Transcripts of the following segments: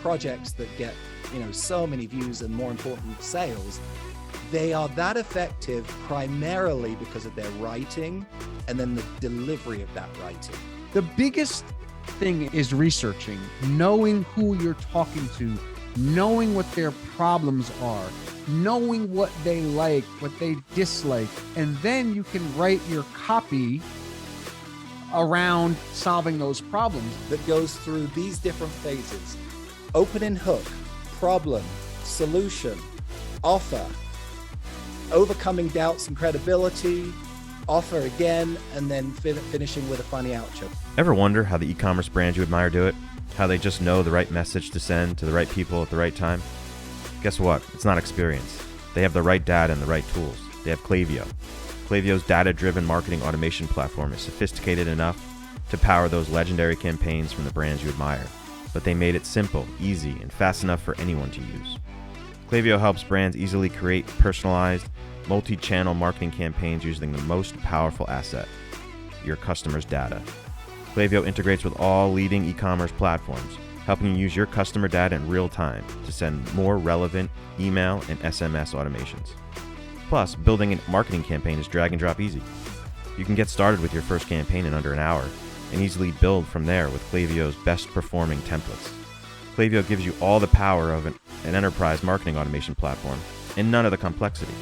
projects that get, so many views and, more important, sales, they are that effective primarily because of their writing and then the delivery of that writing. The biggest thing is researching, knowing who you're talking to, knowing what their problems are, knowing what they like, what they dislike, and then you can write your copy around solving those problems. That goes through these different phases: opening hook, problem, solution, offer, overcoming doubts and credibility, offer again, and then finishing with a funny outro. Ever wonder how the e-commerce brands you admire do it? How they just know the right message to send to the right people at the right time? Guess what? It's not experience. They have the right data and the right tools. They have Klaviyo. Klaviyo's data-driven marketing automation platform is sophisticated enough to power those legendary campaigns from the brands you admire, but they made it simple, easy, and fast enough for anyone to use. Klaviyo helps brands easily create personalized, multi-channel marketing campaigns using the most powerful asset, your customers' data. Klaviyo integrates with all leading e-commerce platforms, helping you use your customer data in real time to send more relevant email and SMS automations. Plus, building a marketing campaign is drag and drop easy. You can get started with your first campaign in under an hour and easily build from there with Klaviyo's best performing templates. Klaviyo gives you all the power of an enterprise marketing automation platform and none of the complexity,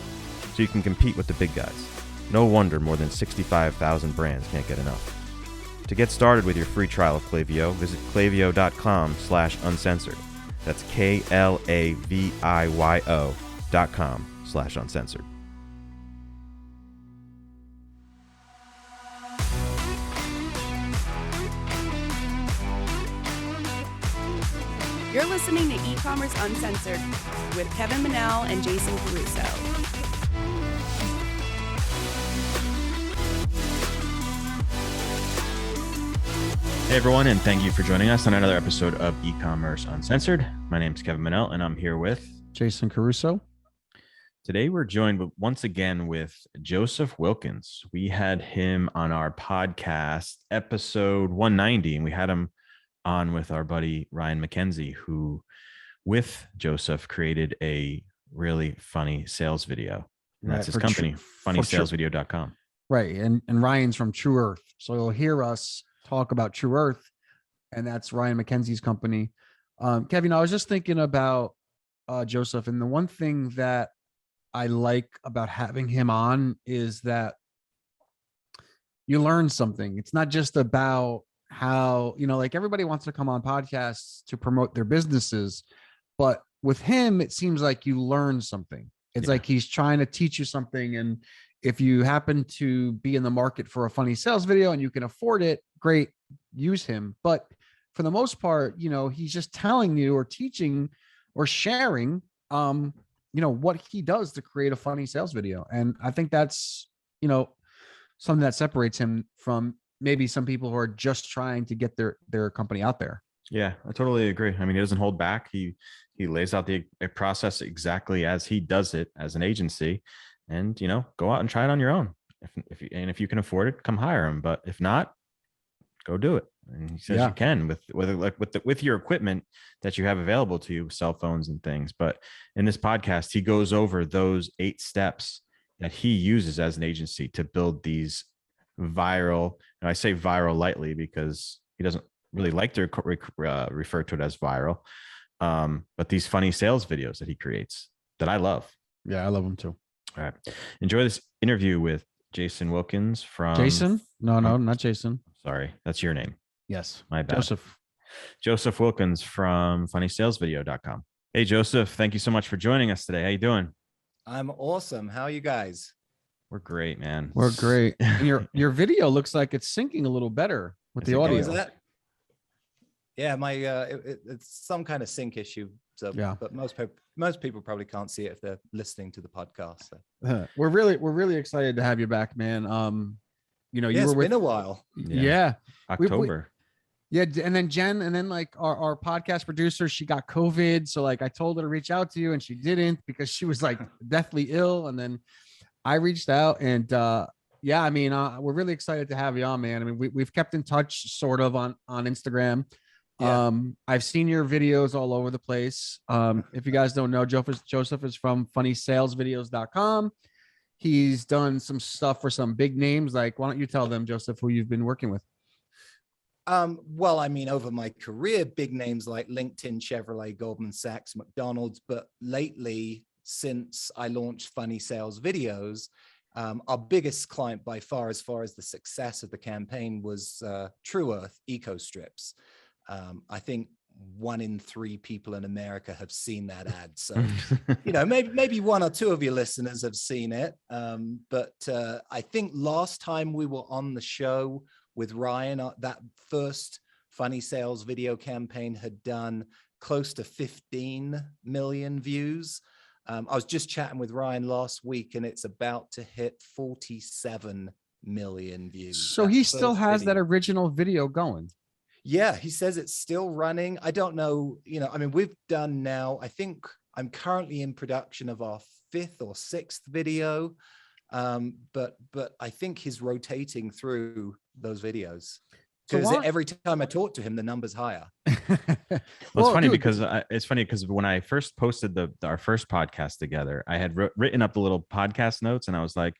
so you can compete with the big guys. No wonder more than 65,000 brands can't get enough. To get started with your free trial of Klaviyo, visit klaviyo.com/uncensored. That's KLAVIYO.com/uncensored. You're listening to E-Commerce Uncensored with Kevin Manel and Jason Caruso. Hey everyone, and thank you for joining us on another episode of E-Commerce Uncensored. My name is Kevin Manel, and I'm here with Jason Caruso. Today we're joined once again with Joseph Wilkins. We had him on our podcast, episode 190, and we had him on with our buddy Ryan McKenzie, who, with Joseph, created a really funny sales video. And that's his company, funnysalesvideo.com. Right, and Ryan's from True Earth, so you'll hear us talk about True Earth, and that's Ryan McKenzie's company. Kevin, I was just thinking about Joseph, and the one thing that I like about having him on is that you learn something. It's not just about how, like everybody wants to come on podcasts to promote their businesses, but with him, it seems like you learn something. It's like he's trying to teach you something. And if you happen to be in the market for a funny sales video and you can afford it, great, use him. But for the most part, he's just telling you or teaching or sharing, what he does to create a funny sales video. And I think that's, something that separates him from maybe some people who are just trying to get their company out there. Yeah, I totally agree. I mean, he doesn't hold back. He lays out a process exactly as he does it as an agency, and go out and try it on your own. If you can afford it, come hire him. But if not, go do it. And he says you can with your equipment that you have available to you, cell phones and things. But in this podcast, he goes over those 8 steps that he uses as an agency to build these viral. And I say viral lightly because he doesn't really like to refer to it as viral. But these funny sales videos that he creates that I love. Yeah, I love them too. All right. Enjoy this interview with Jason Wilkins from... Jason? No, not Jason. Sorry, that's your name. Yes. My bad. Joseph Wilkins from funnysalesvideo.com. Hey, Joseph, thank you so much for joining us today. How you doing? I'm awesome. How are you guys? We're great, man. We're great. And your video looks like it's syncing a little better with the audio. Is that? Yeah, my it's some kind of sync issue. So, yeah. But most people probably can't see it if they're listening to the podcast. So. We're really excited to have you back, man. It's been a while. Yeah. October. And then Jen, and then like our podcast producer, she got COVID. So like I told her to reach out to you and she didn't because she was like deathly ill. And then I reached out and we're really excited to have you on, man. I mean, we've kept in touch sort of on Instagram. Yeah. I've seen your videos all over the place. If you guys don't know, Joseph is from funnysalesvideos.com. He's done some stuff for some big names. Like, why don't you tell them, Joseph, who you've been working with? Well, I mean, over my career, big names like LinkedIn, Chevrolet, Goldman Sachs, McDonald's, but lately, since I launched Funny Sales Videos, our biggest client by far, as far as the success of the campaign, was True Earth Eco Strips. I think 1 in 3 people in America have seen that ad. So, maybe 1 or 2 of your listeners have seen it. But I think last time we were on the show with Ryan, that first Funny Sales video campaign had done close to 15 million views. I was just chatting with Ryan last week, and it's about to hit 47 million views. So he still has that original video going. Yeah, he says it's still running. I don't know, I mean, we've done now, I think I'm currently in production of our 5th or 6th video. But I think he's rotating through those videos, because every time I talk to him, the number's higher. Well, it's funny because when I first posted our first podcast together, I had written up the little podcast notes, and I was like,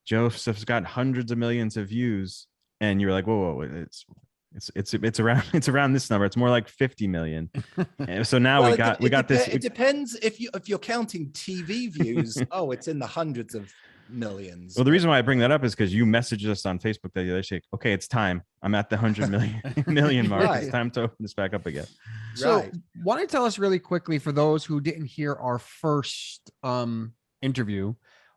Joseph's got hundreds of millions of views, and you were like, whoa, it's around this number. It's more like 50 million. And so now we got this. It depends if you're counting TV views. Oh, it's in the hundreds of millions. Well, the reason why I bring that up is because you messaged us on Facebook the other day. Okay, it's time. I'm at the 100 million mark. Right. It's time to open this back up again. So why don't you tell us really quickly, for those who didn't hear our first interview,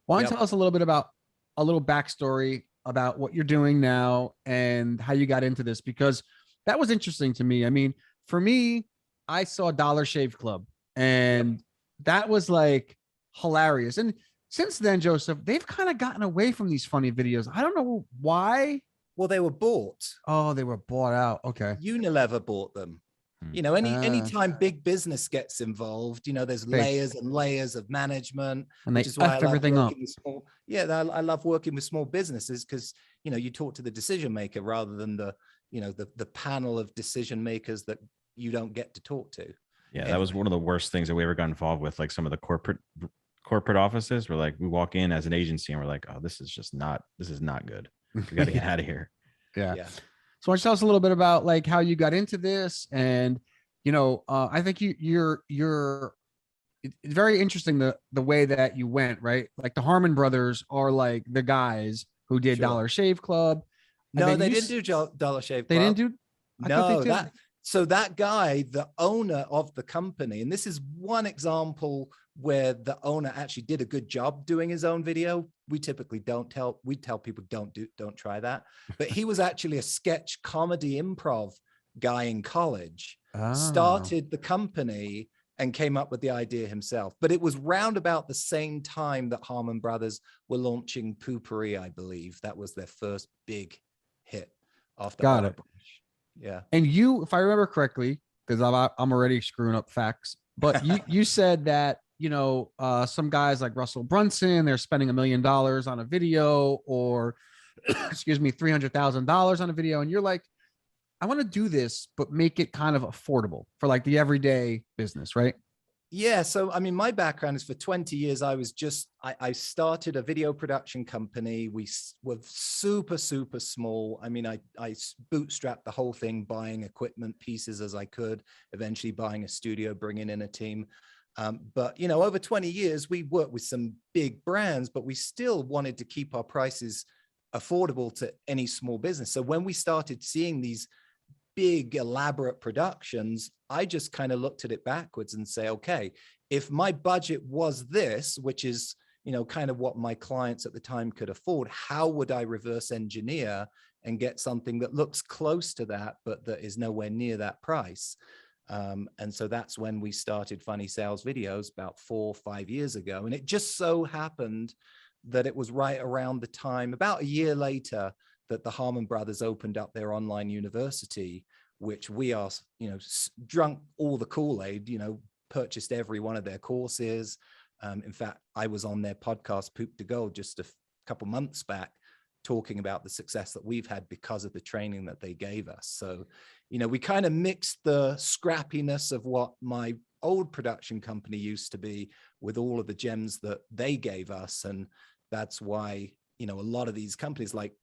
why don't you tell us a little bit about a little backstory about what you're doing now and how you got into this? Because that was interesting to me. I mean, for me, I saw Dollar Shave Club, and that was like hilarious. And since then, Joseph, they've kind of gotten away from these funny videos. I don't know why. Well, they were bought. Oh, they were bought out. Okay. Unilever bought them. Anytime big business gets involved, there's layers and layers of management, and they F everything up. I love working with small businesses because, you talk to the decision maker rather than the panel of decision makers that you don't get to talk to. Yeah, that was one of the worst things that we ever got involved with. Like some of the corporate offices were like, we walk in as an agency and we're like, oh, this is not good. We got to get out of here. Yeah. So why don't you tell us a little bit about like how you got into this? And, I think you're it's very interesting the way that you went, right? Like the Harmon brothers are like the guys who did Dollar Shave Club. No, they didn't do Dollar Shave Club. They didn't do? So that guy, the owner of the company, and this is one example where the owner actually did a good job doing his own video. We typically tell people don't try that. But he was actually a sketch comedy improv guy in college, started the company and came up with the idea himself. But it was round about the same time that Harmon Brothers were launching Poopery, I believe. That was their first big hit after. Got it. Yeah. And you, if I remember correctly, because I'm already screwing up facts, but you said that, some guys like Russell Brunson, they're spending $1 million on a video, or excuse me, $300,000 on a video. And you're like, I want to do this, but make it kind of affordable for like the everyday business, right? Yeah. So, I mean, my background is for 20 years. I started a video production company. We were super, super small. I mean, I bootstrapped the whole thing, buying equipment pieces as I could, eventually buying a studio, bringing in a team. But, over 20 years, we worked with some big brands, but we still wanted to keep our prices affordable to any small business. So when we started seeing these big, elaborate productions, I just kind of looked at it backwards and say, okay, if my budget was this, which is, kind of what my clients at the time could afford, how would I reverse engineer and get something that looks close to that, but that is nowhere near that price? And so that's when we started Funny Sales Videos about 4 or 5 years ago. And it just so happened that it was right around the time, about a year later, that the Harmon brothers opened up their online university, which we are, drunk all the Kool-Aid, purchased every one of their courses. In fact, I was on their podcast, Poop to Gold, just a couple months back, talking about the success that we've had because of the training that they gave us. So, we kind of mixed the scrappiness of what my old production company used to be with all of the gems that they gave us. And that's why, a lot of these companies like,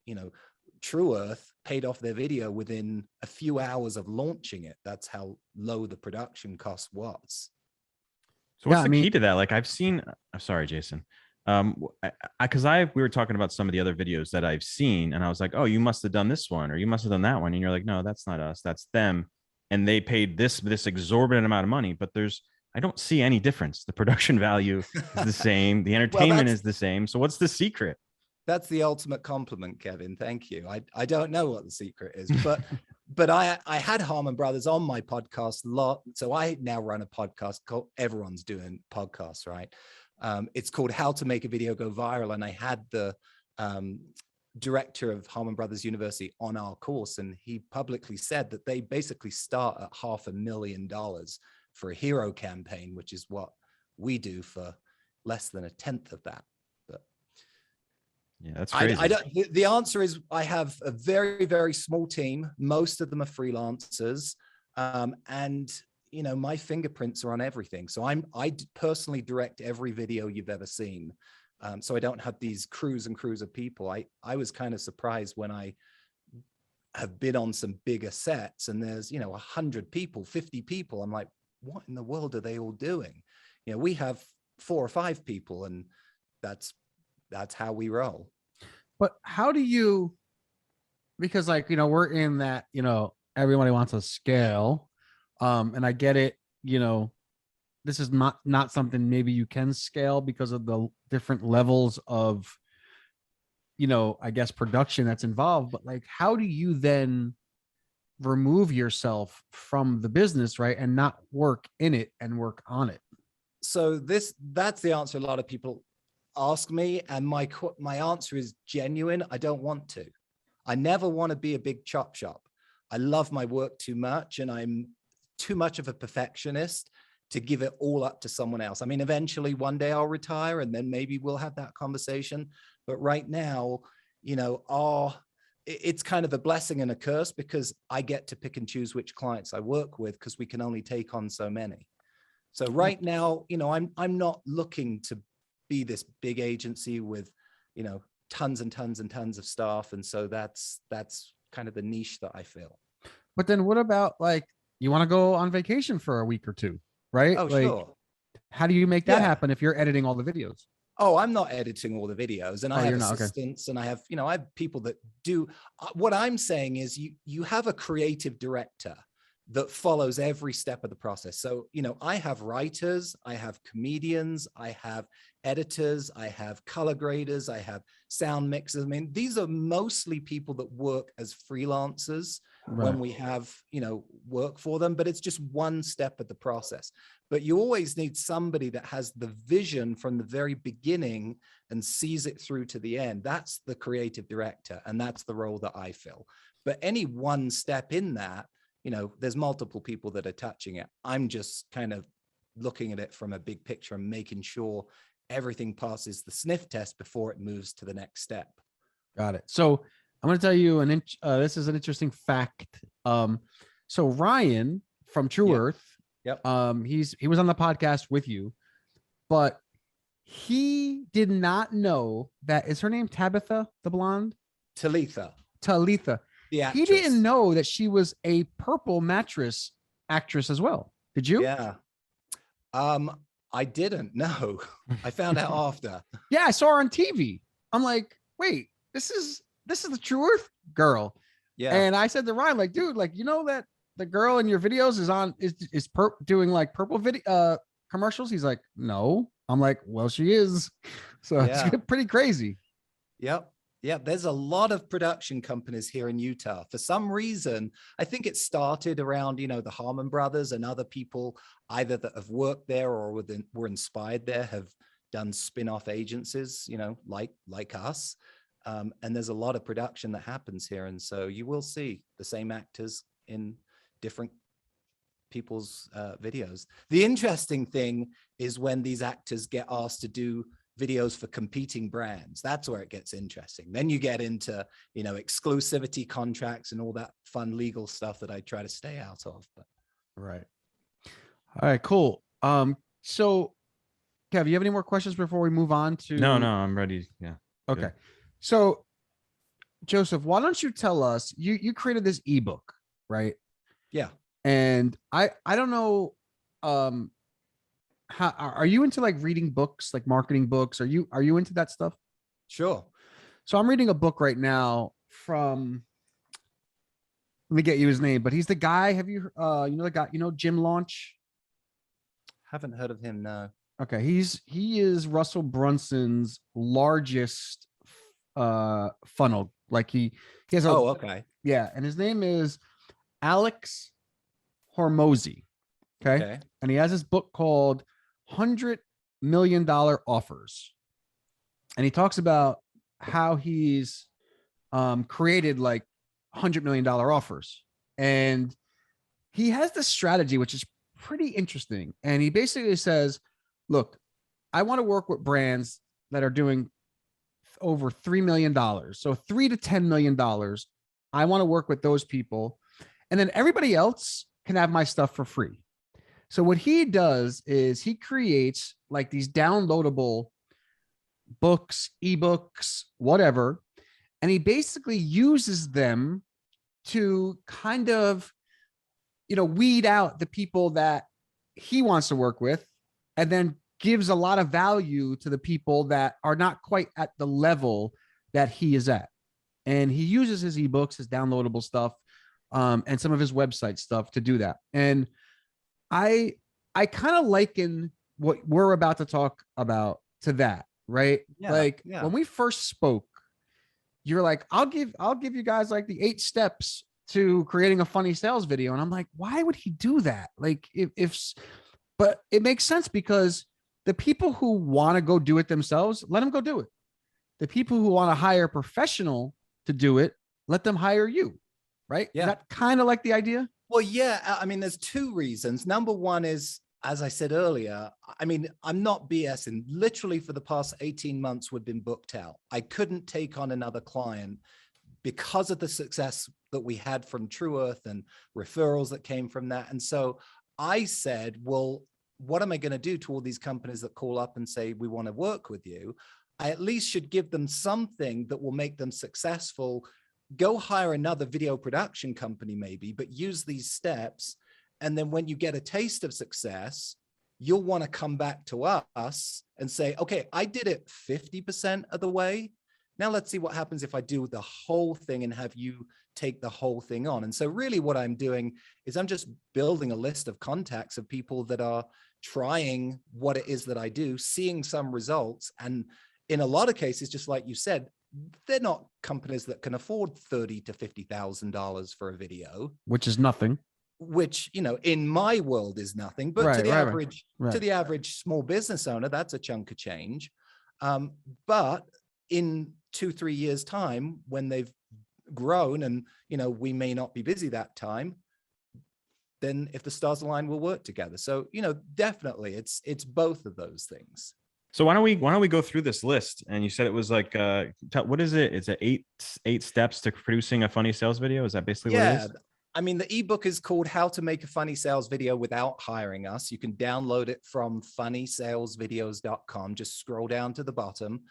True Earth paid off their video within a few hours of launching it. That's how low the production cost was. So what's the key to that? Like I've seen, I'm sorry, Jason. Because we were talking about some of the other videos that I've seen, and I was like, oh, you must have done this one, or you must have done that one, and you're like, no, that's not us, that's them, and they paid this exorbitant amount of money, but I don't see any difference. The production value is the same, the entertainment is the same. So what's the secret? That's the ultimate compliment, Kevin. Thank you. I don't know what the secret is, but I had Harmon Brothers on my podcast a lot. So I now run a podcast called, everyone's doing podcasts, right? It's called How to Make a Video Go Viral. And I had the director of Harmon Brothers University on our course, and he publicly said that they basically start at $500,000 for a hero campaign, which is what we do for less than 1/10 of that. Yeah, that's crazy. The answer is I have a very, very small team. Most of them are freelancers. And, my fingerprints are on everything. So I personally direct every video you've ever seen. So I don't have these crews and crews of people. I was kind of surprised when I have been on some bigger sets and there's, 100 people, 50 people. I'm like, what in the world are they all doing? We have 4 or 5 people, and that's how we roll. But how do you, because we're in that, everybody wants a scale. And I get it, this is not something maybe you can scale because of the different levels of, I guess, production that's involved. But how do you then remove yourself from the business, right? And not work in it and work on it? So that's the answer a lot of people ask me, and my answer is genuine. I don't want to. I never want to be a big chop shop. I love my work too much, and I'm too much of a perfectionist to give it all up to someone else. I mean, eventually one day I'll retire, and then maybe we'll have that conversation. But right now, it's kind of a blessing and a curse, because I get to pick and choose which clients I work with, because we can only take on so many. So right now, I'm not looking to be this big agency with, tons and tons and tons of staff. And so that's kind of the niche that I feel. But then what about you want to go on vacation for a week or two, right? Oh, sure. How do you make that happen if you're editing all the videos? Oh, I'm not editing all the videos, and I have assistants, and I have people that do. What I'm saying is you have a creative director that follows every step of the process. So, I have writers, I have comedians, I have editors, I have color graders, I have sound mixers. I mean, these are mostly people that work as freelancers when we have, work for them, but it's just one step of the process. But you always need somebody that has the vision from the very beginning and sees it through to the end. That's the creative director, and that's the role that I fill. But any one step in that, there's multiple people that are touching it. I'm just kind of looking at it from a big picture and making sure everything passes the sniff test before it moves to the next step. Got it. So I'm going to tell you this is an interesting fact. So Ryan from True Earth, he was on the podcast with you, but he did not know that, is her name Tabitha, the blonde? Talitha. He didn't know that she was a Purple Mattress actress as well. Did you? Yeah. I didn't know. I found out after. Yeah, I saw her on TV. I'm like, wait, this is the True Earth girl. Yeah. And I said to Ryan, dude, that the girl in your videos is doing purple video commercials? He's like, no. I'm like, well, she is. So it's pretty crazy. Yep. Yeah, there's a lot of production companies here in Utah. For some reason, I think it started around, the Harmon Brothers, and other people either that have worked there or were inspired there have done spin-off agencies, like us. And there's a lot of production that happens here. And so you will see the same actors in different people's videos. The interesting thing is when these actors get asked to do videos for competing brands. That's where it gets interesting. Then you get into, exclusivity contracts and all that fun legal stuff that I try to stay out of. But. Right. All right, cool. So Kev, you have any more questions before we move on to? No, I'm ready. Yeah. Okay. Good. So Joseph, why don't you tell us, you created this ebook, right? Yeah. And I don't know, how are you into like reading books, like marketing books? Are you into that stuff? Sure. So I'm reading a book right now from, let me get you his name, but he's the guy. Have you, the guy, Jim Launch? Haven't heard of him. No. Okay. He is Russell Brunson's largest funnel. Like he has a, okay. Yeah. And his name is Alex Hormozy. Okay. And he has this book called $100 Million Offers. And he talks about how he's created like $100 million offers. And he has this strategy, which is pretty interesting. And he basically says, look, I want to work with brands that are doing over $3 million. So $3 to $10 million. I want to work with those people. And then everybody else can have my stuff for free. So what he does is he creates like these downloadable books, ebooks, whatever. And he basically uses them to kind of, weed out the people that he wants to work with, and then gives a lot of value to the people that are not quite at the level that he is at. And he uses his ebooks, his downloadable stuff, and some of his website stuff to do that. And I kind of liken what we're about to talk about to that, right? Yeah. When we first spoke, you're like, I'll give you guys like the 8 steps to creating a funny sales video. And I'm like, why would he do that? Like but it makes sense, because the people who want to go do it themselves, let them go do it. The people who want to hire a professional to do it, let them hire you. Right? Yeah. Is that kind of like the idea? Well, yeah. I mean, there's 2 reasons. Number one is, as I said earlier, I mean, I'm not BSing. Literally for the past 18 months, we've been booked out. I couldn't take on another client because of the success that we had from True Earth and referrals that came from that. And so I said, well, what am I going to do to all these companies that call up and say, we want to work with you? I at least should give them something that will make them successful. Go hire another video production company maybe, but use these steps. And then when you get a taste of success, you'll want to come back to us and say, okay, I did it 50% of the way. Now let's see what happens if I do the whole thing and have you take the whole thing on. And so really what I'm doing is I'm just building a list of contacts of people that are trying what it is that I do, seeing some results. And in a lot of cases, just like you said, they're not companies that can afford $30,000 to $50,000 for a video, Which is nothing. Which, in my world is nothing, but to the average small business owner, that's a chunk of change. But in 2-3 years time, when they've grown and, we may not be busy that time, then if the stars align, we'll work together. So, definitely it's both of those things. So why don't we go through this list? And you said it was like, what is it? It's eight steps to producing a funny sales video. Is that basically what it is? I mean, the ebook is called How to Make a Funny Sales Video Without Hiring Us. You can download it from funnysalesvideos.com. Just scroll down to the bottom.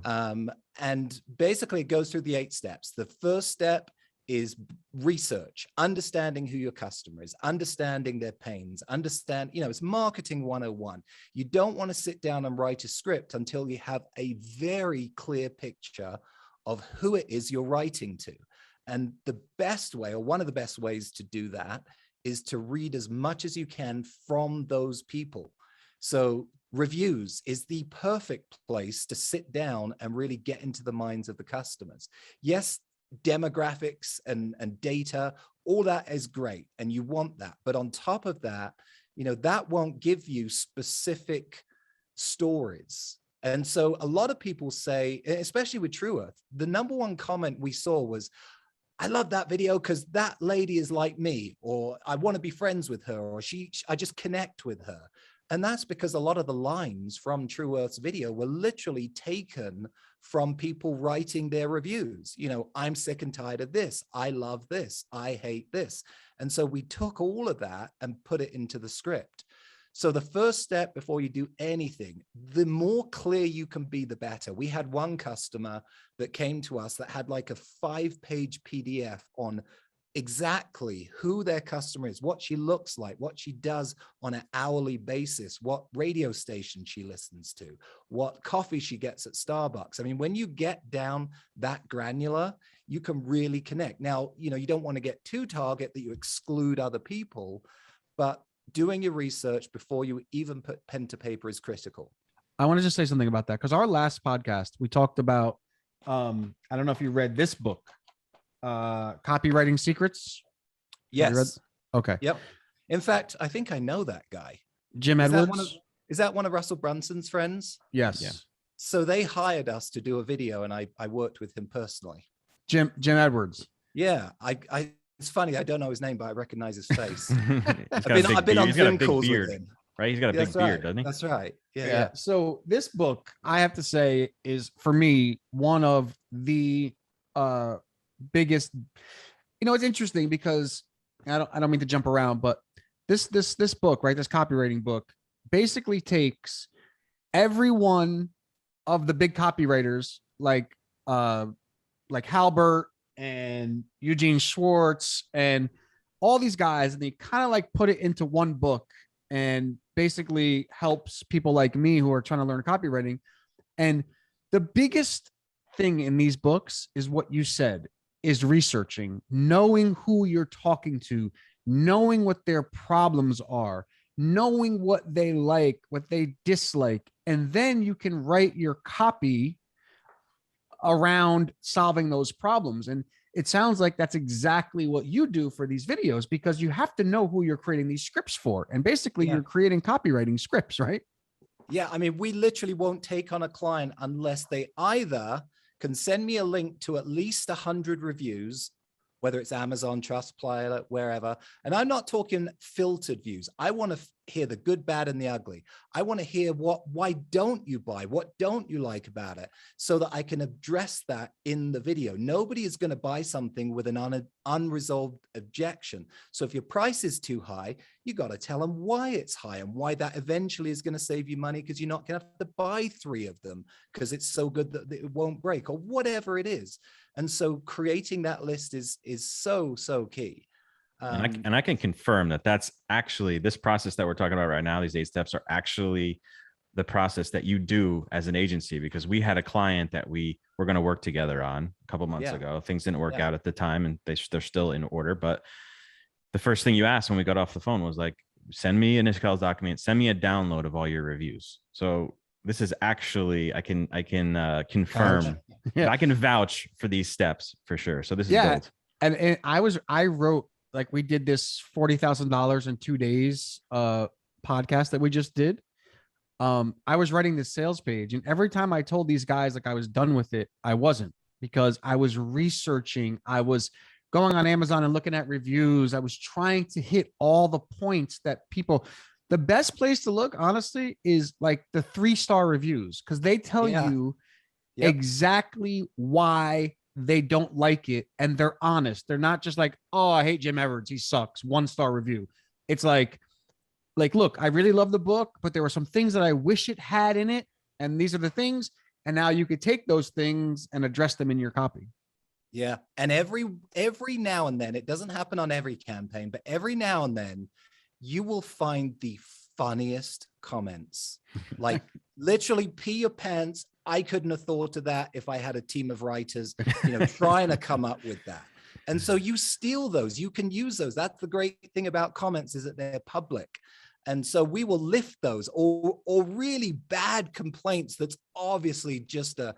And basically it goes through the 8 steps. The first step is research, understanding who your customer is, understanding their pains, it's marketing 101. You don't want to sit down and write a script until you have a very clear picture of who it is you're writing to. And the best way, or one of the best ways to do that, is to read as much as you can from those people. So reviews is the perfect place to sit down and really get into the minds of the customers. Yes, demographics and data, all that is great, and you want that. But on top of that, that won't give you specific stories. And so a lot of people say, especially with True Earth, the number one comment we saw was, I love that video because that lady is like me, or I want to be friends with her, or I just connect with her. And that's because a lot of the lines from True Earth's video were literally taken from people writing their reviews. You know, I'm sick and tired of this. I love this. I hate this. And so we took all of that and put it into the script. So the first step before you do anything, the more clear you can be, the better. We had one customer that came to us that had like a 5-page PDF on exactly who their customer is, what she looks like, what she does on an hourly basis, what radio station she listens to, what coffee she gets at Starbucks. I mean, when you get down that granular, you can really connect. Now, you know, you don't want to get too target that you exclude other people, but doing your research before you even put pen to paper is critical. I want to just say something about that, because our last podcast, we talked about, I don't know if you read this book, Copywriting Secrets. Yes. Okay. Yep. In fact, I think I know that guy. Jim Edwards. Is that one of Russell Brunson's friends? Yes. Yeah. So they hired us to do a video, and I worked with him personally. Jim Edwards. Yeah. It's funny. I don't know his name, but I recognize his face. I've I've been on Zoom calls with him. Right? He's got a big beard, doesn't he? That's right. Yeah. Yeah. So this book, I have to say, is for me one of the biggest. You know, it's interesting because I don't mean to jump around, but this book, right? This copywriting book basically takes every one of the big copywriters like Halbert and Eugene Schwartz and all these guys, and they kind of like put it into one book and basically helps people like me who are trying to learn copywriting. And the biggest thing in these books is what you said, is researching, knowing who you're talking to, knowing what their problems are, knowing what they like, what they dislike, and then you can write your copy around solving those problems. And it sounds like that's exactly what you do for these videos, because you have to know who you're creating these scripts for. And basically you're creating copywriting scripts, right? Yeah. I mean, we literally won't take on a client unless they either can send me a link to at least 100 reviews, whether it's Amazon, Trustpilot, wherever. And I'm not talking filtered views. I want to hear the good, bad, and the ugly. I want to hear why don't you buy? What don't you like about it? So that I can address that in the video. Nobody is going to buy something with an unresolved objection. So if your price is too high, you got to tell them why it's high and why that eventually is going to save you money, because you're not going to have to buy 3 of them because it's so good that it won't break, or whatever it is. And so creating that list is so key. And I can confirm that that's actually, this process that we're talking about right now, these 8 steps are actually the process that you do as an agency, because we had a client that we were going to work together on a couple months ago. Things didn't work out at the time, and they're still in order. But the first thing you asked when we got off the phone was like, send me an Excel document, send me a download of all your reviews. So this is actually, I can confirm, I can vouch for these steps for sure. So this is gold. And I wrote, like, we did this $40,000 in 2 days podcast that we just did. I was writing this sales page, and every time I told these guys like I was done with it, I wasn't, because I was researching. I was going on Amazon and looking at reviews. I was trying to hit all the points that people. The best place to look, honestly, is like the 3-star reviews, because they tell you exactly why they don't like it, and they're honest. They're not just like, oh, I hate Jim Edwards, he sucks, 1-star review. It's like, look, I really love the book, but there were some things that I wish it had in it, and these are the things. And now you could take those things and address them in your copy. Yeah. And every now and then, it doesn't happen on every campaign, but every now and then you will find the funniest comments, like literally pee your pants. I couldn't have thought of that if I had a team of writers, trying to come up with that. And so you steal those, you can use those. That's the great thing about comments, is that they're public. And so we will lift those, or really bad complaints that's obviously just a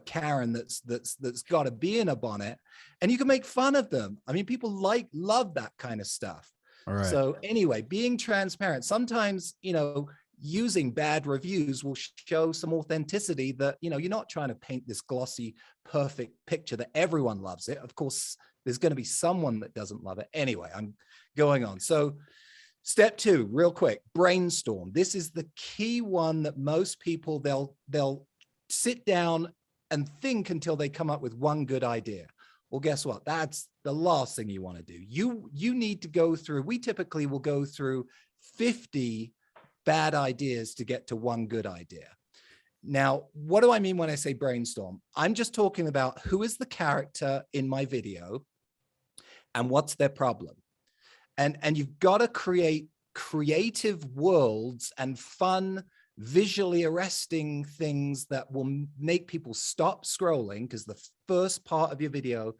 Karen that's got a bee in a bonnet, and you can make fun of them. I mean, people love that kind of stuff. All right. So anyway, being transparent, sometimes, using bad reviews will show some authenticity, that, you're not trying to paint this glossy, perfect picture that everyone loves it. Of course, there's going to be someone that doesn't love it. Anyway, I'm going on. So Step 2, real quick, brainstorm. This is the key one that most people, they'll sit down and think until they come up with one good idea. Well, guess what? That's the last thing you want to do. You need to go through, we typically will go through 50 bad ideas to get to one good idea. Now, what do I mean when I say brainstorm? I'm just talking about who is the character in my video and what's their problem. And you've got to create creative worlds and fun, visually arresting things that will make people stop scrolling, because the first part of your video,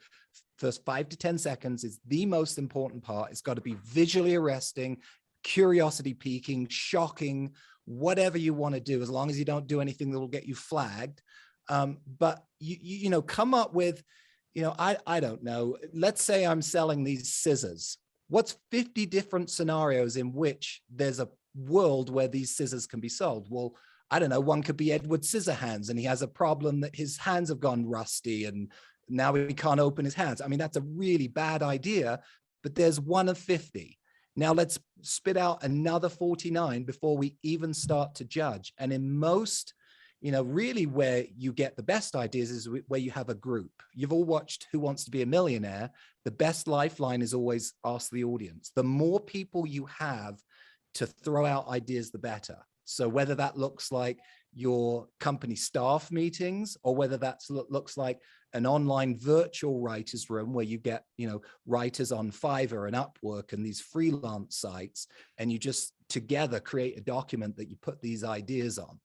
first 5 to 10 seconds, is the most important part. It's got to be visually arresting, curiosity piquing, shocking, whatever you want to do, as long as you don't do anything that will get you flagged. But you know, come up with, you know, I don't know, let's say I'm selling these scissors. What's 50 different scenarios in which there's a world where these scissors can be sold? Well, I don't know, one could be Edward Scissorhands, and he has a problem that his hands have gone rusty and now he can't open his hands. I mean, that's a really bad idea, but there's one of 50. Now let's spit out another 49 before we even start to judge. And in most, you know, really where you get the best ideas is where you have a group. You've all watched Who Wants to Be a Millionaire. The best lifeline is always ask the audience. The more people you have to throw out ideas, the better. So whether that looks like your company staff meetings, or whether that looks like an online virtual writers room where you get, you know, writers on Fiverr and Upwork and these freelance sites, and you just together create a document that you put these ideas on.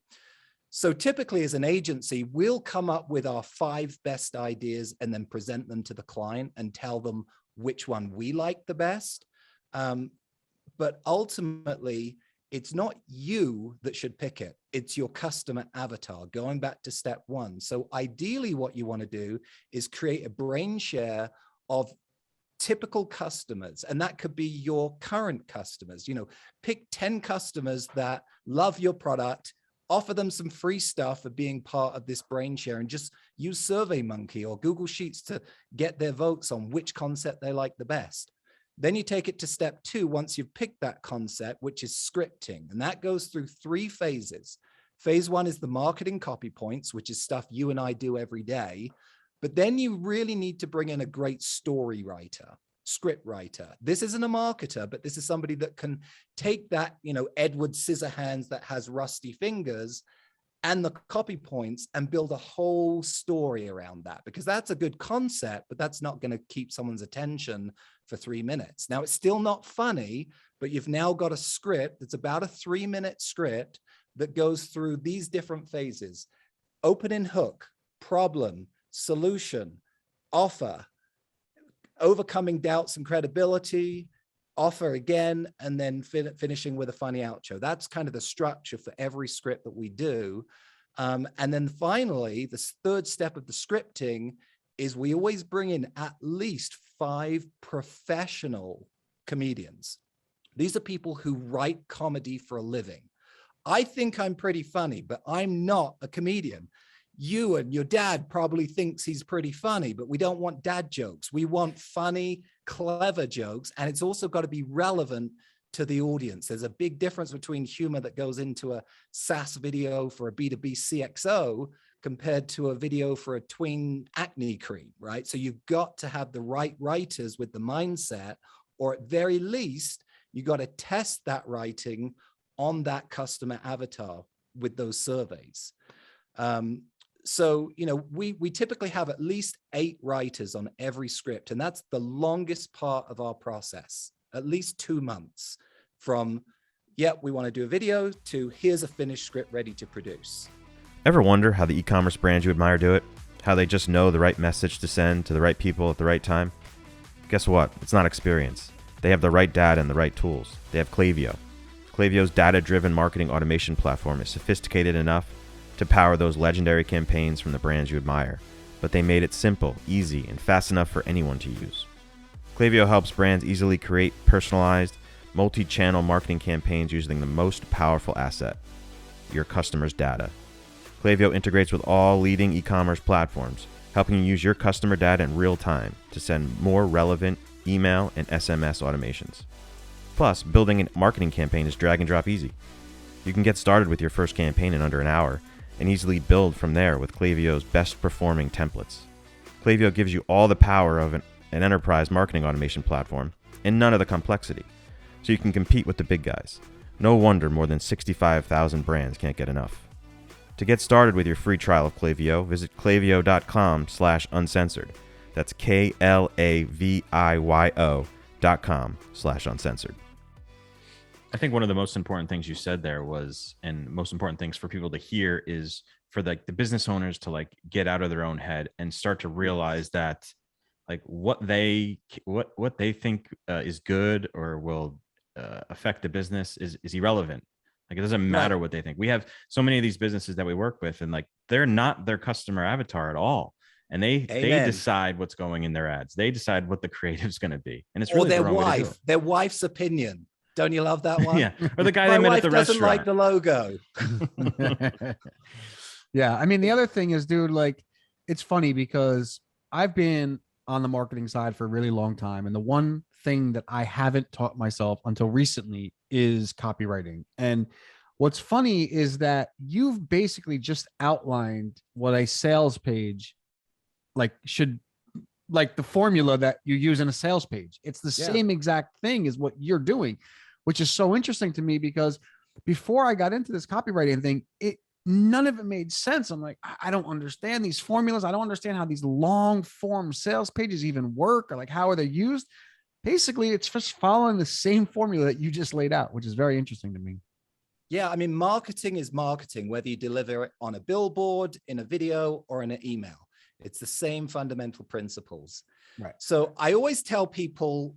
So typically as an agency, we'll come up with our 5 best ideas and then present them to the client and tell them which one we like the best. But ultimately, it's not you that should pick it. It's your customer avatar, going back to step 1. So ideally what you want to do is create a brain share of typical customers. And that could be your current customers. You know, pick 10 customers that love your product, offer them some free stuff for being part of this brain share, and just use SurveyMonkey or Google Sheets to get their votes on which concept they like the best. Then you take it to step 2 once you've picked that concept, which is scripting. And that goes through 3 phases. Phase 1 is the marketing copy points, which is stuff you and I do every day. But then you really need to bring in a great story writer, script writer. This isn't a marketer, but this is somebody that can take that, you know, Edward Scissorhands that has rusty fingers and the copy points and build a whole story around that, because that's a good concept, but that's not going to keep someone's attention for 3 minutes. Now, it's still not funny, but you've now got a script that's about a 3-minute script that goes through these different phases: opening hook, problem, solution, offer, overcoming doubts and credibility, offer again, and then finishing with a funny outro. That's kind of the structure for every script that we do. And then finally, the 3rd step of the scripting is we always bring in at least 5 professional comedians. These are people who write comedy for a living. I think I'm pretty funny, but I'm not a comedian. You and your dad probably thinks he's pretty funny, but we don't want dad jokes. We want funny, clever jokes. And it's also got to be relevant to the audience. There's a big difference between humor that goes into a SaaS video for a B2B CXO compared to a video for a tween acne cream, right? So you've got to have the right writers with the mindset, or at very least, you got to test that writing on that customer avatar with those surveys. So, you know, we typically have at least 8 writers on every script, and that's the longest part of our process, at least 2 months from, yep, we want to do a video, to here's a finished script ready to produce. Ever wonder how the e-commerce brands you admire do it? How they just know the right message to send to the right people at the right time? Guess what? It's not experience. They have the right data and the right tools. They have Klaviyo. Klaviyo's data-driven marketing automation platform is sophisticated enough to power those legendary campaigns from the brands you admire, but they made it simple, easy, and fast enough for anyone to use. Klaviyo helps brands easily create personalized, multi-channel marketing campaigns using the most powerful asset, your customers' data. Klaviyo integrates with all leading e-commerce platforms, helping you use your customer data in real time to send more relevant email and SMS automations. Plus, building a marketing campaign is drag and drop easy. You can get started with your first campaign in under an hour and easily build from there with Klaviyo's best performing templates. Klaviyo gives you all the power of an enterprise marketing automation platform and none of the complexity, so you can compete with the big guys. No wonder more than 65,000 brands can't get enough. To get started with your free trial of Klaviyo, visit klaviyo.com/uncensored. That's KLAVIYO.com/uncensored. I think one of the most important things you said there was, and most important things for people to hear, is for the business owners to like get out of their own head and start to realize that like what they think is good or will affect the business is irrelevant. Like it doesn't matter what they think. We have so many of these businesses that we work with, and like they're not their customer avatar at all. And they decide what's going in their ads. They decide what the creative's going to be. And it's really their wife's opinion. Don't you love that one? Yeah. Or the guy they met at the restaurant. My wife doesn't like the logo. Yeah. I mean, the other thing is, dude, like it's funny because I've been on the marketing side for a really long time. And the one thing that I haven't taught myself until recently is copywriting. And what's funny is that you've basically just outlined what a sales page like the formula that you use in a sales page. It's the same exact thing as what you're doing, which is so interesting to me because before I got into this copywriting thing, none of it made sense. I'm like, I don't understand these formulas. I don't understand how these long form sales pages even work, or like how are they used. Basically, it's just following the same formula that you just laid out, which is very interesting to me. Yeah, I mean, marketing is marketing, whether you deliver it on a billboard, in a video, or in an email. It's the same fundamental principles. Right. So I always tell people,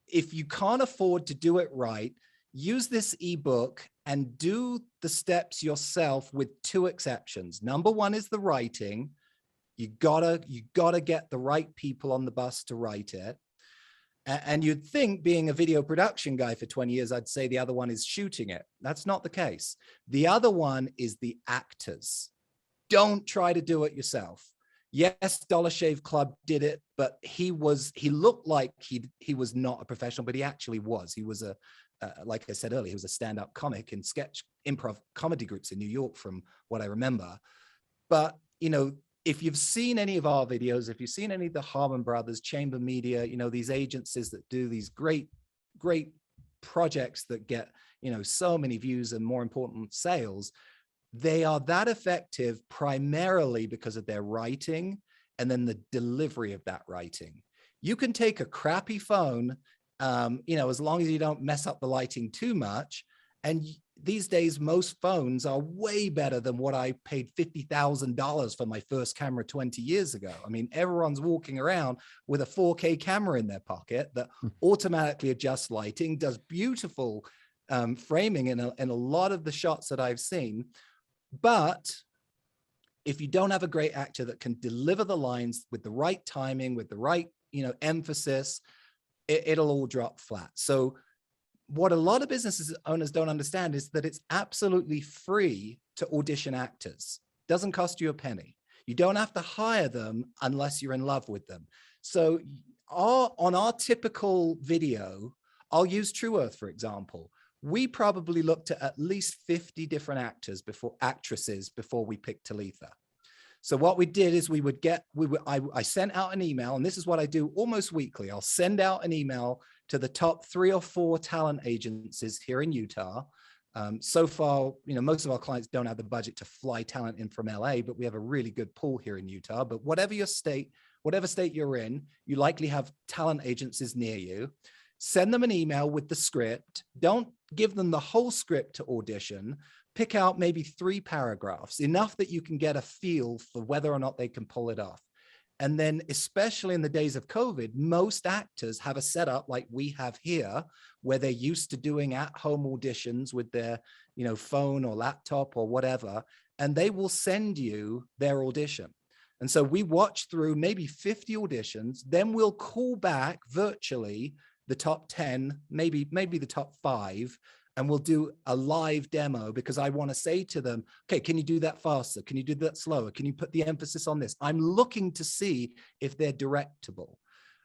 if you can't afford to do it right, use this ebook and do the steps yourself with two exceptions. Number one is the writing. You gotta get the right people on the bus to write it. And you'd think, being a video production guy for 20 years, I'd say the other one is shooting it. That's not the case. The other one is the actors. Don't try to do it yourself. Yes, Dollar Shave Club did it, but he looked like he was not a professional, but he actually was. He was like I said earlier, he was a stand-up comic in sketch improv comedy groups in New York, from what I remember. But, you know, if you've seen any of our videos, if you've seen any of the Harmon Brothers, Chamber Media, you know, these agencies that do these great projects that get, you know, so many views and, more important, sales, they are that effective primarily because of their writing and then the delivery of that writing. You can take a crappy phone, you know, as long as you don't mess up the lighting too much. And these days, most phones are way better than what I paid $50,000 for my first camera 20 years ago. I mean, everyone's walking around with a 4K camera in their pocket that automatically adjusts lighting, does beautiful framing in a lot of the shots that I've seen. But if you don't have a great actor that can deliver the lines with the right timing, with the right, you know, emphasis, it'll all drop flat. So what a lot of business owners don't understand is that it's absolutely free to audition actors. Doesn't cost you a penny. You don't have to hire them unless you're in love with them. So on our typical video, I'll use True Earth, for example. We probably looked at least 50 different actresses before we picked Talitha. So what we did is I sent out an email, and this is what I do almost weekly. I'll send out an email to the top 3 or 4 talent agencies here in Utah. So far, you know, most of our clients don't have the budget to fly talent in from LA, but we have a really good pool here in Utah. But whatever state you're in, you likely have talent agencies near you. Send them an email with the script. Don't give them the whole script to audition. Pick out maybe 3 paragraphs, enough that you can get a feel for whether or not they can pull it off. And then, especially in the days of COVID, most actors have a setup like we have here, where they're used to doing at-home auditions with their, you know, phone or laptop or whatever, and they will send you their audition. And so we watch through maybe 50 auditions, then we'll call back virtually the top 10, maybe the top 5, and we'll do a live demo, because I want to say to them, okay, can you do that faster? Can you do that slower? Can you put the emphasis on this? I'm looking to see if they're directable.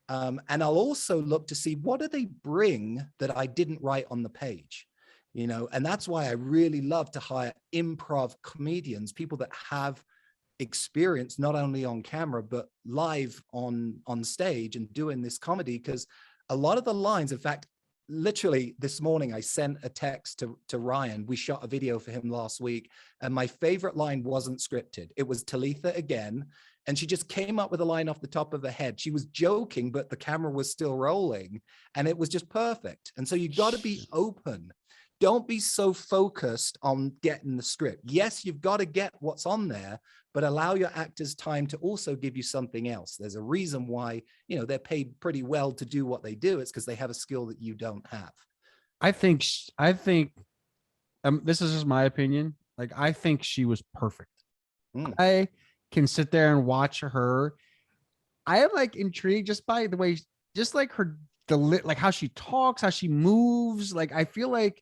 And I'll also look to see what do they bring that I didn't write on the page, and that's why I really love to hire improv comedians, people that have experience not only on camera but live on stage and doing this comedy. Because a lot of the lines, in fact, literally this morning I sent a text to Ryan. We shot a video for him last week, and my favorite line wasn't scripted. It was Talitha again, and she just came up with a line off the top of her head. She was joking, but the camera was still rolling, and it was just perfect. And so you got to be open. Don't be so focused on getting the script. Yes, you've got to get what's on there, but allow your actors time to also give you something else. There's a reason why, they're paid pretty well to do what they do. It's because they have a skill that you don't have. I think this is just my opinion. Like, I think she was perfect. I can sit there and watch her. I am like intrigued just by the way, just like like how she talks, how she moves. Like, I feel like,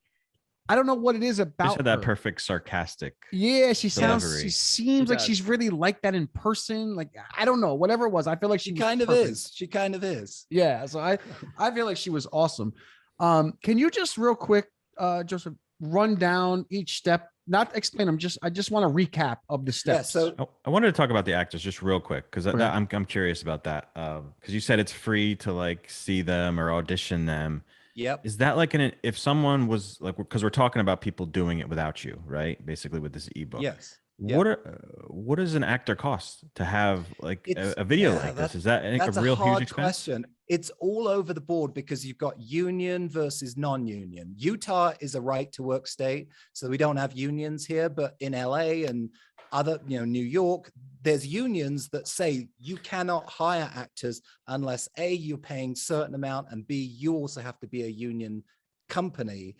I don't know what it is about She said that her. perfect sarcastic. Yeah, she delivery. seems like she's really like that in person. Like, I don't know, whatever it was. I feel like she kind of is. She kind of is. Yeah. So I feel like she was awesome. Can you just real quick, Joseph, run down each step? Not explain them. I just want a recap of the steps. Yeah, so I wanted to talk about the actors just real quick because Okay. I'm curious about that. Because you said it's free to like see them or audition them. Yep. Is that like if someone was like, because we're talking about people doing it without you, right? Basically with this ebook. Yes. What does an actor cost to have like a video like this? Is that that's a real hard huge expense? question. It's all over the board because you've got union versus non-union. Utah is a right to work state, so we don't have unions here, but in LA and other, New York, there's unions that say you cannot hire actors unless A, you're paying certain amount, and B, you also have to be a union company.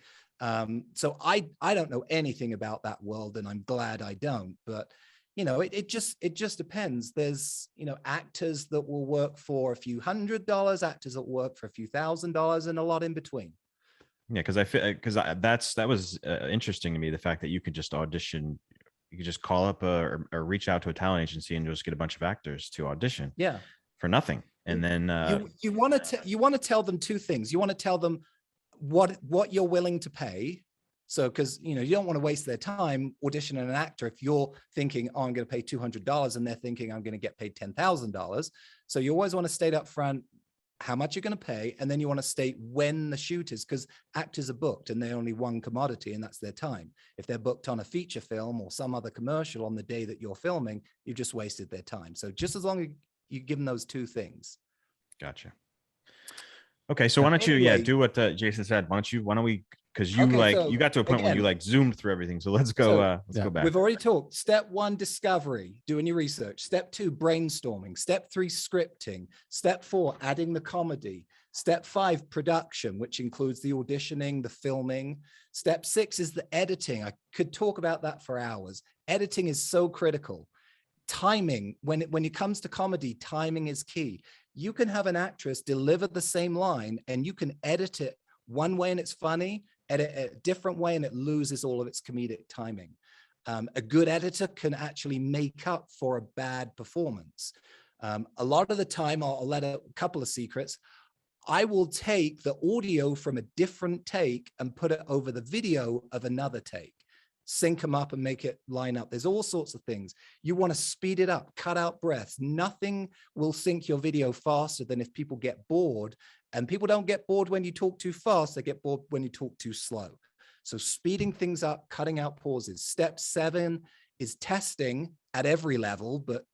So I don't know anything about that world, and I'm glad I don't, but it just depends. There's, actors that will work for a few $100, actors that work for a few $1,000s, and a lot in between. Yeah, because that was interesting to me, the fact that you could just audition. You could just call up or reach out to a talent agency and just get a bunch of actors to audition. Yeah, for nothing. And then you want to tell them two things. You want to tell them what you're willing to pay. So, because you don't want to waste their time auditioning an actor if you're thinking, oh, I'm going to pay $200, and they're thinking I'm going to get paid $10,000. So you always want to state up front how much you're going to pay, and then you want to state when the shoot is, because actors are booked and they're only one commodity, and that's their time. If they're booked on a feature film or some other commercial on the day that you're filming, you've just wasted their time. So just as long as you give them those two things. Gotcha. Okay, so why don't you do what Jason said? Why don't we, because you you got to a point where you like zoomed through everything. So let's go. Let's go back. We've already talked. Step 1, discovery, doing your research. Step 2, brainstorming. Step 3, scripting. Step 4, adding the comedy. Step 5, production, which includes the auditioning, the filming. Step 6 is the editing. I could talk about that for hours. Editing is so critical. Timing, when it comes to comedy, timing is key. You can have an actress deliver the same line and you can edit it one way and it's funny, edit it a different way and it loses all of its comedic timing. A good editor can actually make up for a bad performance. A lot of the time, I'll let a couple of secrets. I will take the audio from a different take and put it over the video of another take. Sync them up and make it line up. There's all sorts of things. You want to speed it up, cut out breaths. Nothing will sync your video faster than if people get bored. And people don't get bored when you talk too fast. They get bored when you talk too slow. So speeding things up, cutting out pauses. Step 7 is testing at every level, but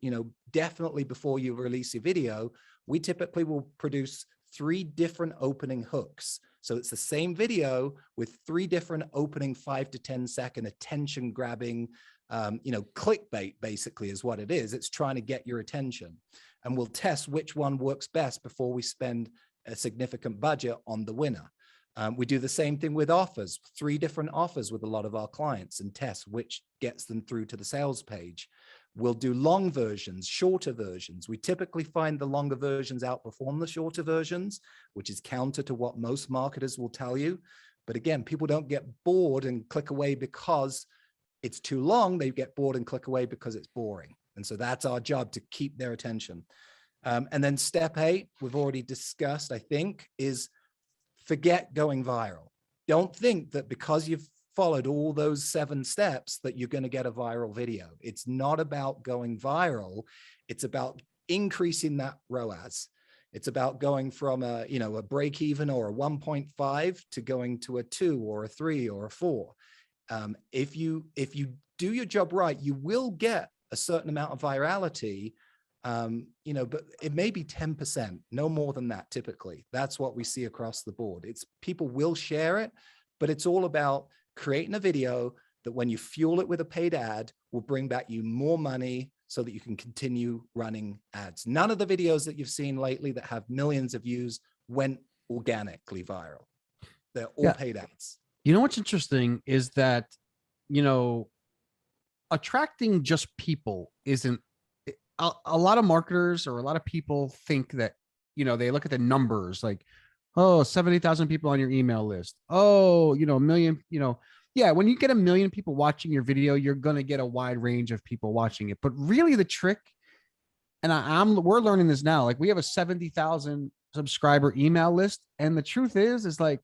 definitely before you release your video, we typically will produce 3 different opening hooks. So it's the same video with 3 different opening 5 to 10 second attention grabbing, clickbait basically is what it is. It's trying to get your attention, and we'll test which one works best before we spend a significant budget on the winner. We do the same thing with offers, 3 different offers with a lot of our clients, and test which gets them through to the sales page. We'll do long versions, shorter versions. We typically find the longer versions outperform the shorter versions, which is counter to what most marketers will tell you. But again, people don't get bored and click away because it's too long. They get bored and click away because it's boring. And so that's our job, to keep their attention. And then step 8, we've already discussed, I think, is forget going viral. Don't think that because you've followed all those 7 steps that you're going to get a viral video. It's not about going viral. It's about increasing that ROAS. It's about going from a break even or a 1.5 to going to a 2 or a 3 or a 4. If you do your job right, you will get a certain amount of virality, but it may be 10%, no more than that. Typically, that's what we see across the board. It's people will share it, but it's all about creating a video that when you fuel it with a paid ad will bring back you more money so that you can continue running ads. None of the videos that you've seen lately that have millions of views went organically viral. They're all paid ads. You know, what's interesting is that, attracting just people isn't a lot of marketers or a lot of people think that, they look at the numbers like, oh, 70,000 people on your email list. Oh, a million, yeah, when you get 1 million people watching your video, you're going to get a wide range of people watching it. But really the trick, and we're learning this now, like we have a 70,000 subscriber email list. And the truth is like,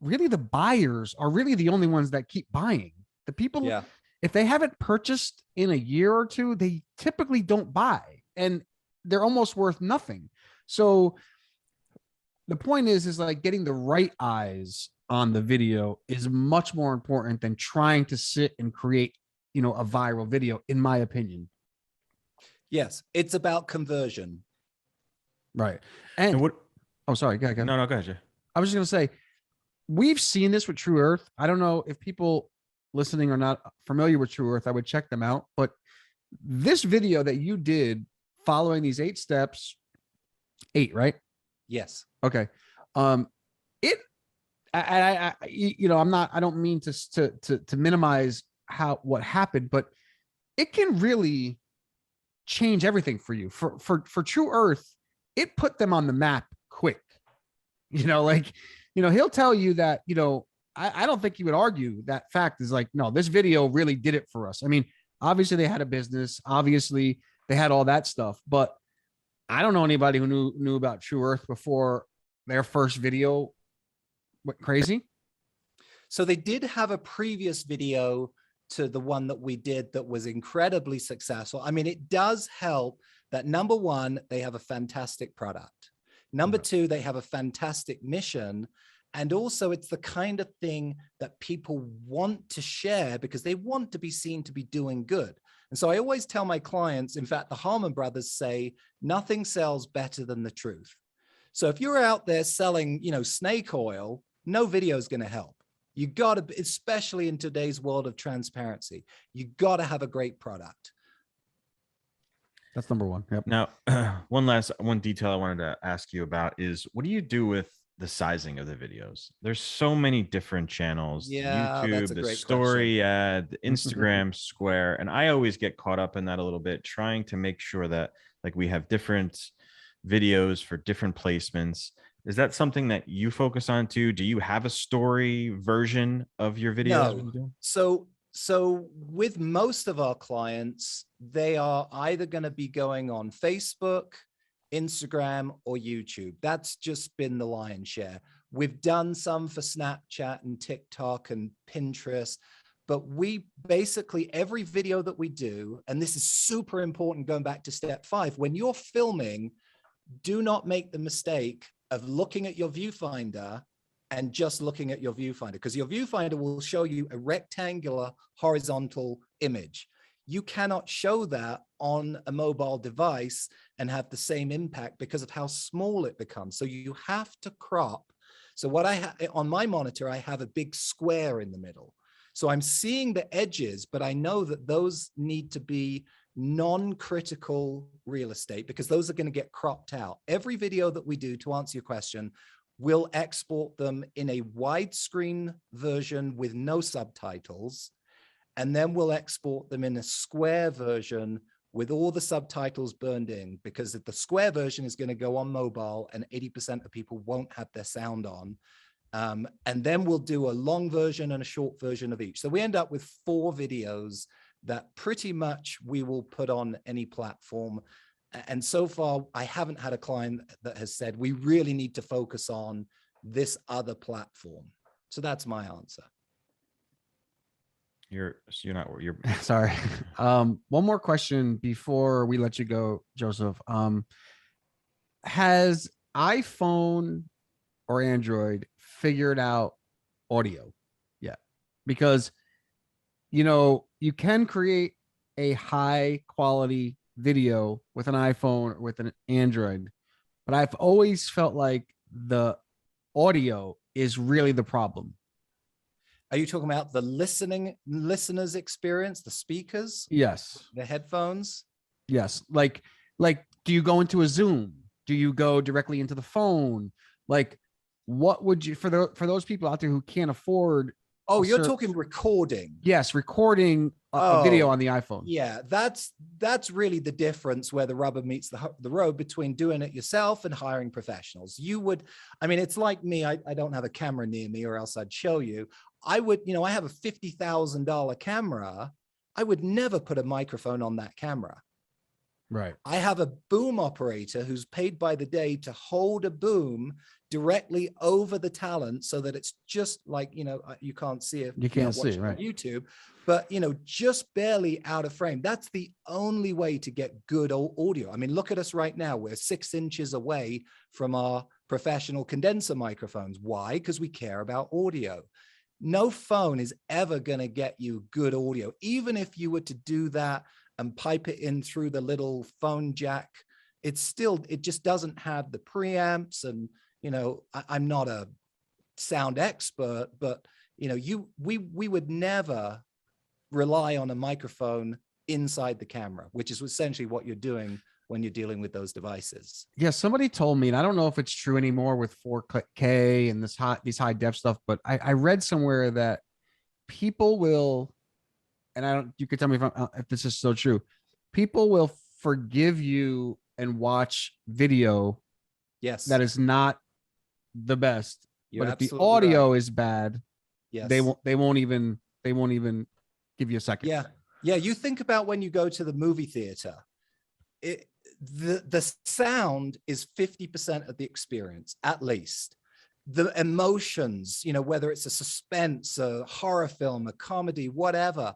really the buyers are really the only ones that keep buying. The people, if they haven't purchased in a year or two, they typically don't buy and they're almost worth nothing. So the point is like getting the right eyes on the video is much more important than trying to sit and create, a viral video, in my opinion. Yes, it's about conversion. Right. And what? Oh, sorry. Go ahead. No, go ahead, Jay. I was just going to say, we've seen this with True Earth. I don't know if people listening are not familiar with True Earth. I would check them out. But this video that you did following these 8 steps, 8, right? Yes. Okay. I don't mean to minimize what happened, but it can really change everything for you. For True Earth, it put them on the map quick. He'll tell you that, I don't think he would argue that fact is like, no, this video really did it for us. I mean, obviously they had a business, obviously they had all that stuff, but I don't know anybody who knew about True Earth before their first video went crazy. So they did have a previous video to the one that we did that was incredibly successful. I mean, it does help that number 1, they have a fantastic product. Number 2, they have a fantastic mission. And also it's the kind of thing that people want to share because they want to be seen to be doing good. And so I always tell my clients, in fact, the Harmon brothers say, nothing sells better than the truth. So if you're out there selling, snake oil, no video is going to help. You got to, especially in today's world of transparency, you got to have a great product. That's number 1. Yep. Now, one detail I wanted to ask you about is what do you do with the sizing of the videos? There's so many different channels, YouTube, the story ad, the Instagram Square. And I always get caught up in that a little bit, trying to make sure that like we have different videos for different placements. Is that something that you focus on too? Do you have a story version of your videos? No. So with most of our clients, they are either going to be going on Facebook, Instagram, or YouTube. That's just been the lion's share. We've done some for Snapchat and TikTok and Pinterest, but we basically, every video that we do, and this is super important going back to step 5, when you're filming, do not make the mistake of looking at your viewfinder and just looking at your viewfinder, because your viewfinder will show you a rectangular horizontal image. You cannot show that on a mobile device and have the same impact because of how small it becomes. So you have to crop. So what I have on my monitor, I have a big square in the middle. So I'm seeing the edges, but I know that those need to be non-critical real estate because those are going to get cropped out. Every video that we do, to answer your question, we'll export them in a widescreen version with no subtitles. And then we'll export them in a square version with all the subtitles burned in, because the square version is going to go on mobile and 80% of people won't have their sound on. And then we'll do a long version and a short version of each. So we end up with 4 videos that pretty much we will put on any platform. And so far, I haven't had a client that has said, we really need to focus on this other platform. So that's my answer. You're Sorry. One more question before we let you go, Joseph. Has iPhone or Android figured out audio yet? Because, you can create a high quality video with an iPhone or with an Android, but I've always felt like the audio is really the problem. Are you talking about the listener's experience, the speakers, Yes. the headphones? Yes. Like, do you go into a Zoom? Do you go directly into the phone? Like, what would you, for those people out there who can't afford? Oh, you're talking recording. Yes. Recording a video on the iPhone. Yeah. That's really the difference where the rubber meets the road between doing it yourself and hiring professionals. It's like me. I don't have a camera near me or else I'd show you. I would, I have a $50,000 camera. I would never put a microphone on that camera. Right. I have a boom operator who's paid by the day to hold a boom directly over the talent so that it's just like, you can't see it. You can't see, right? On YouTube, but just barely out of frame. That's the only way to get good audio. I mean, look at us right now. We're 6 inches away from our professional condenser microphones. Why? Because we care about audio. No phone is ever going to get you good audio. Even if you were to do that and pipe it in through the little phone jack, it just doesn't have the preamps. And, I'm not a sound expert, but, we would never rely on a microphone inside the camera, which is essentially what you're doing when you're dealing with those devices. Yeah, somebody told me, and I don't know if it's true anymore with 4K and these high def stuff, but I read somewhere that people will, and you could tell me if this is so true, people will forgive you and watch video, yes, that is not the best. You're but if the audio right. is bad, yes, they won't even give you a second. Yeah. You think about when you go to the movie theater. The sound is 50% of the experience, at least. The emotions, whether it's a suspense, a horror film, a comedy, whatever,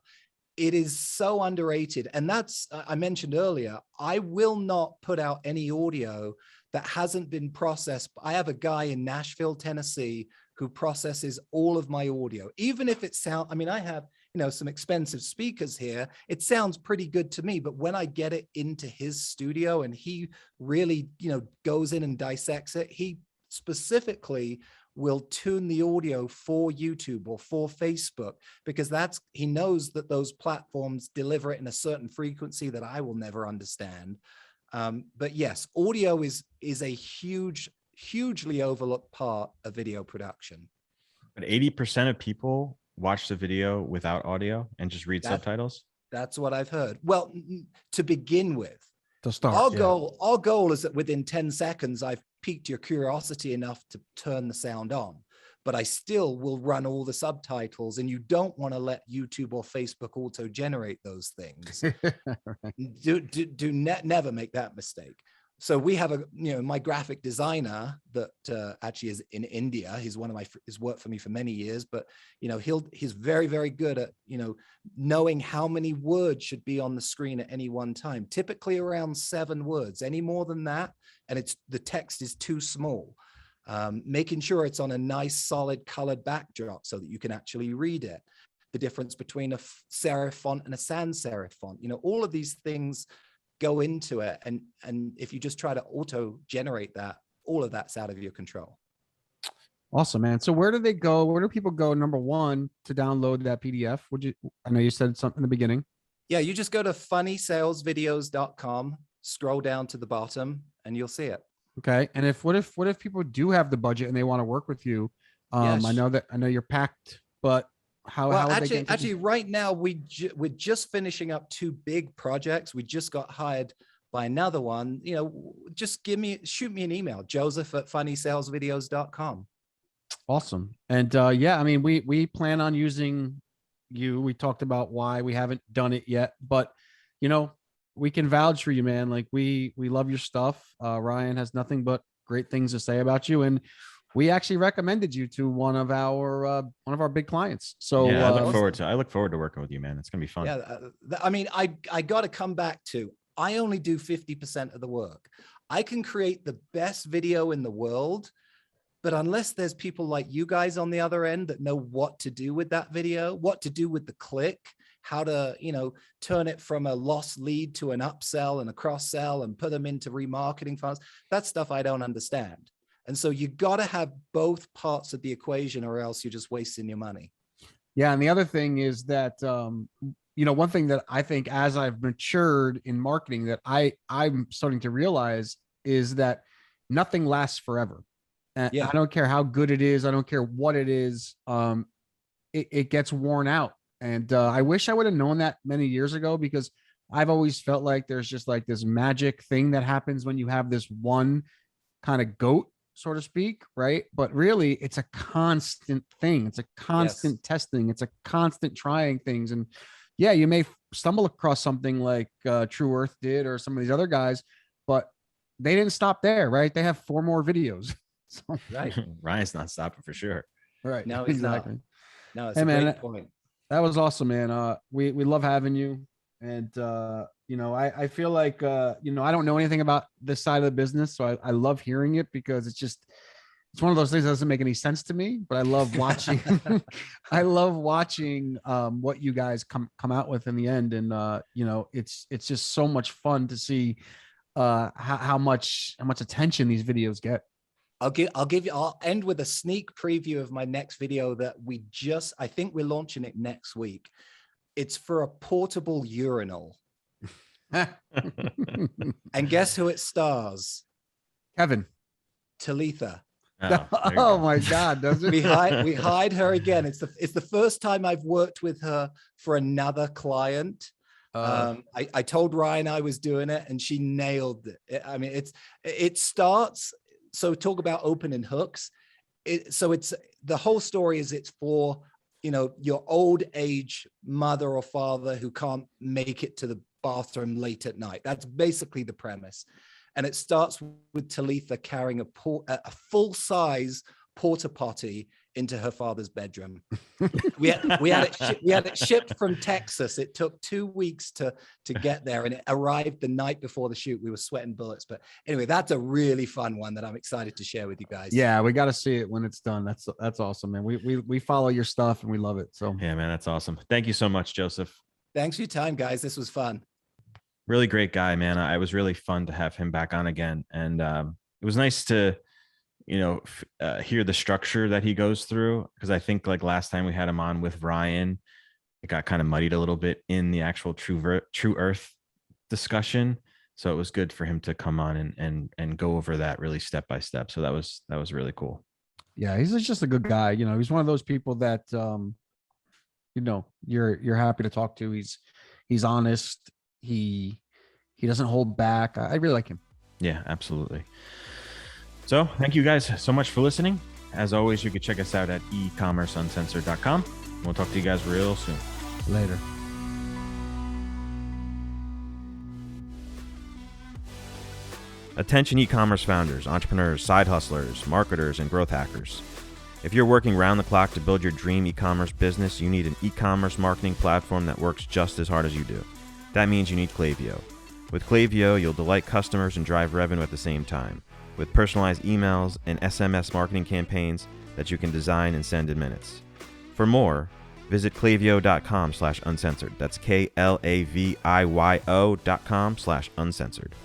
it is so underrated. And that's, I mentioned earlier, I will not put out any audio that hasn't been processed. I have a guy in Nashville, Tennessee, who processes all of my audio, even if it sounds, I have, some expensive speakers here. It sounds pretty good to me, but when I get it into his studio and he really, goes in and dissects it, he specifically will tune the audio for YouTube or for Facebook, because he knows that those platforms deliver it in a certain frequency that I will never understand. But yes, audio is a hugely overlooked part of video production. But 80% of people watch the video without audio and just read subtitles. That's what I've heard. Well, to begin with, to start, our goal is that within 10 seconds, I've piqued your curiosity enough to turn the sound on, but I still will run all the subtitles, and you don't want to let YouTube or Facebook auto generate those things. Never make that mistake. So we have my graphic designer that actually is in India. He's he's worked for me for many years, but he's very, very good at knowing how many words should be on the screen at any one time. Typically around 7 words. Any more than that, and the text is too small. Making sure it's on a nice, solid, colored backdrop so that you can actually read it. The difference between a serif font and a sans serif font. All of these things go into it, and if you just try to auto generate that, all of that's out of your control. Awesome, man. So where do people go, number one, to download that PDF? I know you said something in the beginning. Yeah, you just go to funnysalesvideos.com, scroll down to the bottom, and you'll see it. Okay. And what if people do have the budget and they want to work with you? Yes. I know you're packed, but actually right now we're just finishing up 2 big projects. We just got hired by another one. Just shoot me an email, joseph@funnysalesvideos.com. Awesome. And we plan on using you. We talked about why we haven't done it yet, but we can vouch for you, man. Like we love your stuff. Ryan has nothing but great things to say about you, and we actually recommended you to one of our big clients. So yeah, I look forward to working with you, man. It's gonna be fun. Yeah, I mean, I got to come back to, I only do 50% of the work. I can create the best video in the world, but unless there's people like you guys on the other end that know what to do with that video, what to do with the click, how to, turn it from a lost lead to an upsell and a cross sell and put them into remarketing funnels, that stuff I don't understand. And so you got to have both parts of the equation, or else you're just wasting your money. Yeah. And the other thing is that, one thing that I think as I've matured in marketing that I'm starting to realize is that nothing lasts forever. Yeah. I don't care how good it is. I don't care what it is. It gets worn out. And I wish I would have known that many years ago, because I've always felt like there's just like this magic thing that happens when you have this one kind of goat, so to speak, right? But really, it's a constant thing. It's a constant testing. It's a constant trying things. And yeah, you may stumble across something like True Earth did, or some of these other guys, but they didn't stop there, right? They have 4 more videos. So, right. Ryan's not stopping for sure. Right. No, exactly. No, it's hey, a man, great point. That was awesome, man. We love having you. And, I feel like, I don't know anything about this side of the business. So I love hearing it, because it's one of those things that doesn't make any sense to me, but I love watching, what you guys come out with in the end. And, it's just so much fun to see, how much attention these videos get. I'll end with a sneak preview of my next video that I think we're launching it next week. It's for a portable urinal. And guess who it stars? Kevin. Talitha. Oh my God. Does it? We hired her again. It's the first time I've worked with her for another client. I told Ryan I was doing it, and she nailed it. I mean, it starts. So talk about opening hooks. The whole story is it's for, your old age mother or father who can't make it to the bathroom late at night. That's basically the premise. And it starts with Talitha carrying a full-size porta potty into her father's bedroom. We had it shipped from Texas. It took 2 weeks to get there, and it arrived the night before the shoot. We were sweating bullets, but anyway, that's a really fun one that I'm excited to share with you guys. Yeah, we got to see it when it's done. That's awesome, man. We follow your stuff and we love it. So yeah, man, that's awesome. Thank you so much, Joseph. Thanks for your time, guys. This was fun. Really great guy, man. It was really fun to have him back on again, and it was nice to hear the structure that he goes through, because I think like last time we had him on with Ryan, it got kind of muddied a little bit in the actual True Earth discussion. So it was good for him to come on and go over that really step by step. So that was really cool. Yeah, he's just a good guy. He's one of those people that you're happy to talk to. He's honest. He doesn't hold back. I really like him. Yeah, absolutely. So thank you guys so much for listening. As always, you can check us out at ecommerceuncensored.com. We'll talk to you guys real soon. Later. Attention e-commerce founders, entrepreneurs, side hustlers, marketers, and growth hackers. If you're working round the clock to build your dream e-commerce business, you need an e-commerce marketing platform that works just as hard as you do. That means you need Klaviyo. With Klaviyo, you'll delight customers and drive revenue at the same time, with personalized emails and SMS marketing campaigns that you can design and send in minutes. For more, visit klaviyo.com/uncensored. That's KLAVIYO.com/uncensored.